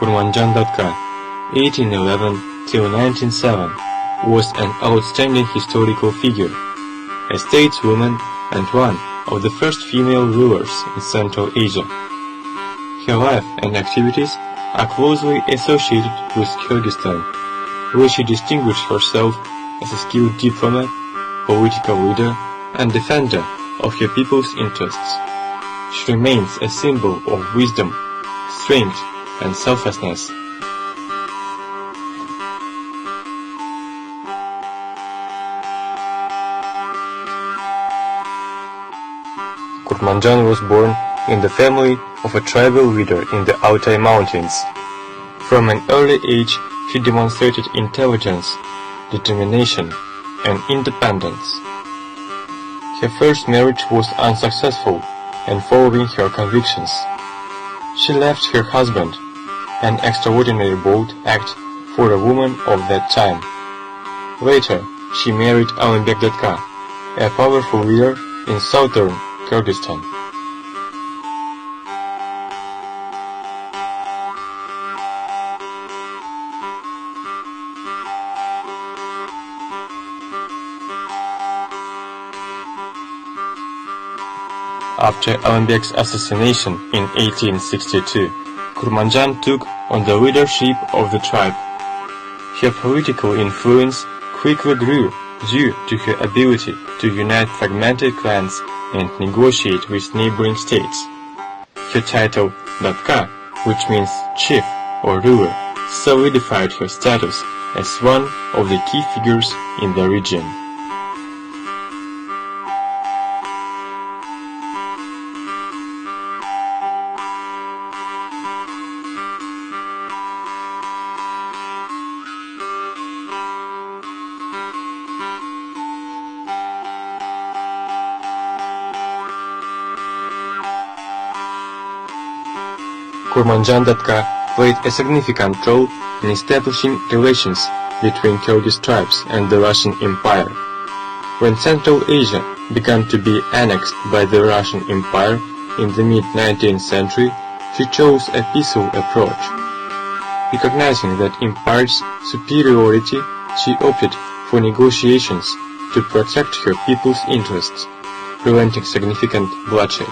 Kurmanjan.ka, 1811 till 1907, was an outstanding historical figure, a stateswoman and one of the first female rulers in Central Asia. Her life and activities are closely associated with Kyrgyzstan, where she distinguished herself as a skilled diplomat, political leader, and defender of her people's interests. She remains a symbol of wisdom, strength, and selflessness. Kurmanjan was born in the family of a tribal leader in the Altai Mountains. From an early age, she demonstrated intelligence, determination, and independence. Her first marriage was unsuccessful, and following her convictions, she left her husband, an extraordinary bold act for a woman of that time. Later, she married Alınbek.ka, a powerful leader in southern Kyrgyzstan. After Alınbek's assassination in 1862, Kurmanjan took on the leadership of the tribe. Her political influence quickly grew due to her ability to unite fragmented clans and negotiate with neighboring states. Her title, Datka, which means chief or ruler, solidified her status as one of the key figures in the region. Kurmanjan.ka played a significant role in establishing relations between Kyrgyz tribes and the Russian Empire. When Central Asia began to be annexed by the Russian Empire in the mid-19th century, she chose a peaceful approach. Recognizing that empire's superiority, she opted for negotiations to protect her people's interests, preventing significant bloodshed.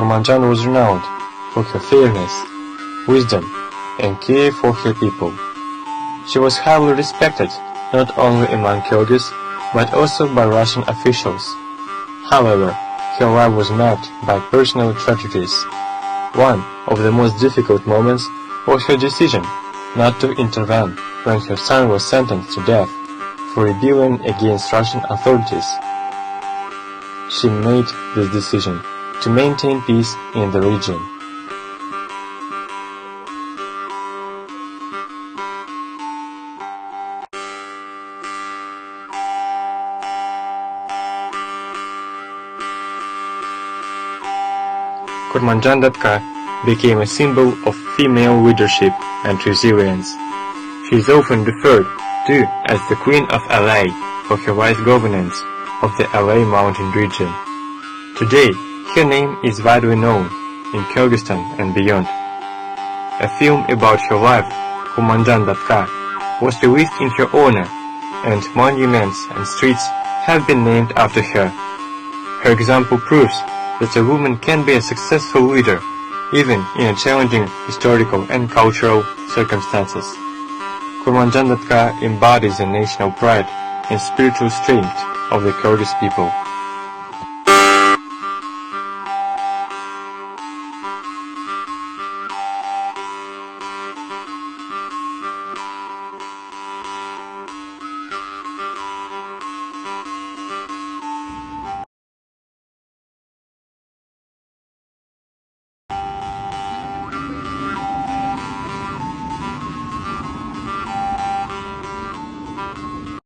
Kurmanjan was renowned for her fairness, wisdom, and care for her people. She was highly respected not only among Kyrgyz, but also by Russian officials. However, her life was marked by personal tragedies. One of the most difficult moments was her decision not to intervene when her son was sentenced to death for rebellion against Russian authorities. She made this decision to maintain peace in the region. Kurmanjan.ka became a symbol of female leadership and resilience. She is often referred to as the Queen of Alay for her wise governance of the Alay mountain region. Today, her name is widely known in Kyrgyzstan and beyond. A film about her life, Kurmanjan.ka, was released in her honor, and monuments and streets have been named after her. Her example proves that a woman can be a successful leader even in a challenging historical and cultural circumstances. Kurmanjan.ka embodies the national pride and spiritual strength of the Kyrgyz people.